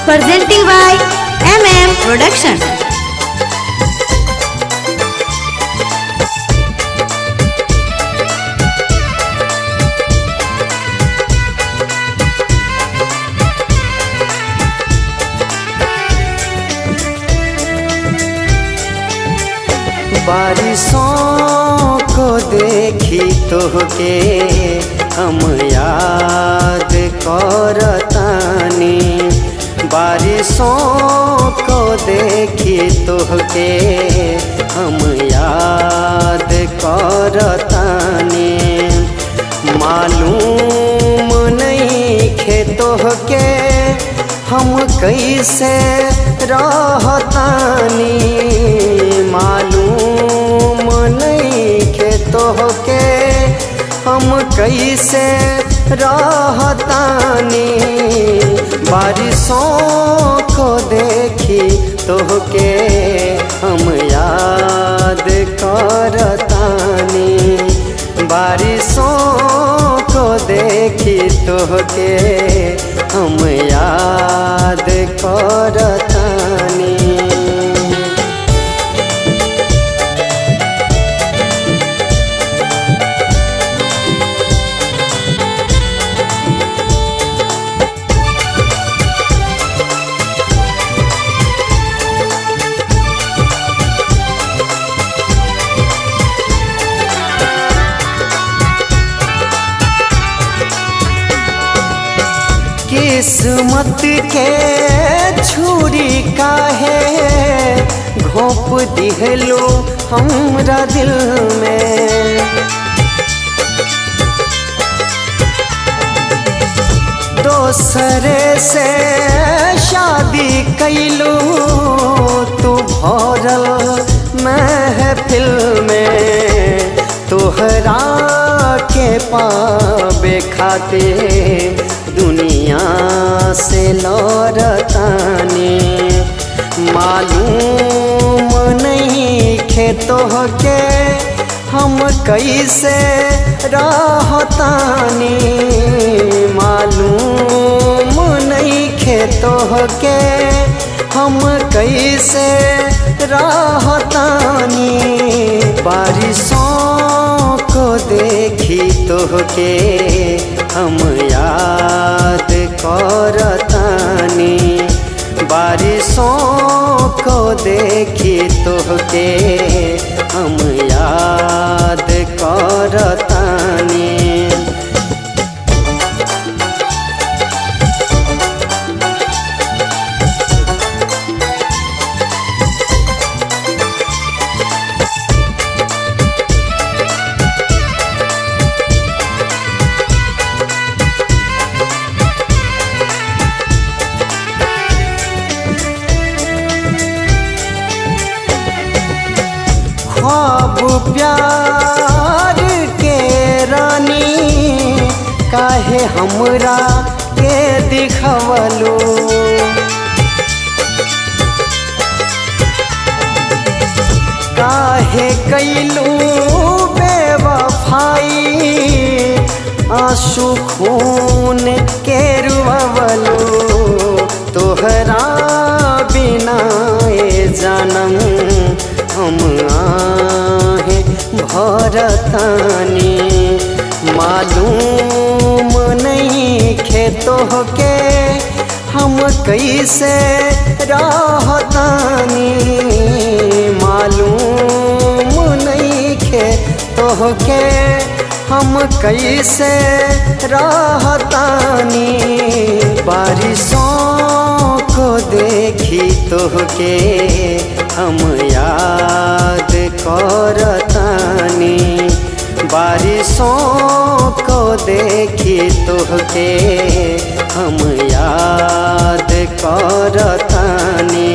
Presenting by MM Production. बारिशों को देखी तोहके हम याद करतानी। बारिशों को देखी तोहके हम याद करतानी। मालूम नहीं खे तोहके हम कैसे रहतानी। मालूम नहीं खे तोहके हम कैसे रहतानी। बारिशों को देखी तोहके हम याद करतानी। बारिशों को देखी तोहके हम याद करतानी। किस्मत के छुरी काहे घोंप दिहलो हमरा दिल में। दोसरे से शादी कैलू तू भरल महफिल में। तोहरा के पावे खातिर दुनिया से लौटतानी। मालूम नहीं खे तोहके हम कैसे रहतानी। मालूम नहीं खे तोहके हम कैसे रहतानी। बारिशों को देखी तोहके हम याद करतानी। बारिशों को देखी तोहके हम याद करतानी। ख्वाब प्यार के रानी काहे हमरा के दिखवलो। काहे कैलू बेवफाई आंसू खून के रुअवलो। तोहरा बिना ए जानम हम आहे भरतानी। मालूम नहीं खे तोहके हम कैसे रहतानी। मालूम नहीं खे तोहके हम कैसे रहतानी। बारिशों को देखी तोहके हम याद करतानी। बारिशों को देखी तोहके हम याद करतानी।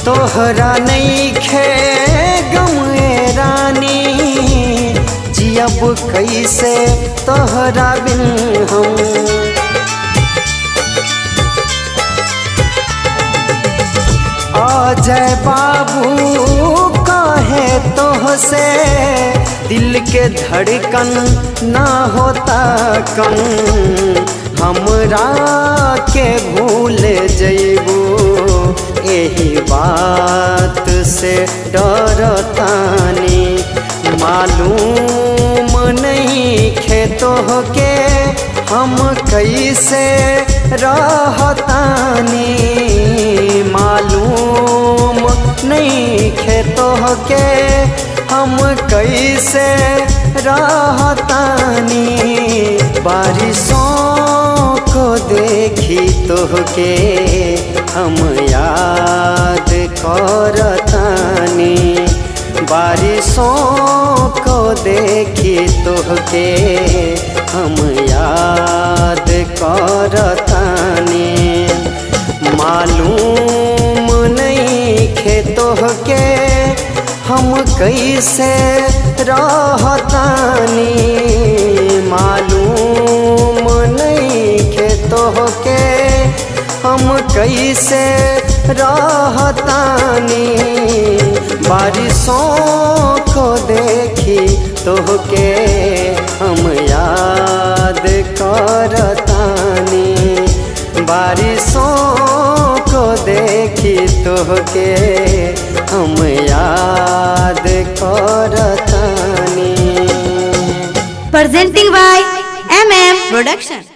तोहरा नइखे गम ए रानी, जियब कैसे तोहरा बिन हम। अजय बाबू कहे तोहसे दिल के धड़कन ना होता कम, हमरा के भूल जइबू यही बात से डरतानी। मालूम नहीं खे तोहके हम कैसे रहतानी, मालूम नहीं खे तोहके हम कैसे रहतानी। बारिशों को देखी तोहके हम याद करतानी, बारिशों को देखी तोहके हम याद करतानी। मालूम नहीं खे तोहके हम कैसे रहतानी, मालूम नहीं खे तोहके हम कैसे रहतानी। बारिशों को देखी तोहके हम याद करतानी, बारिशों को देखी तोहके हम याद करतानी। Presenting by MM Production.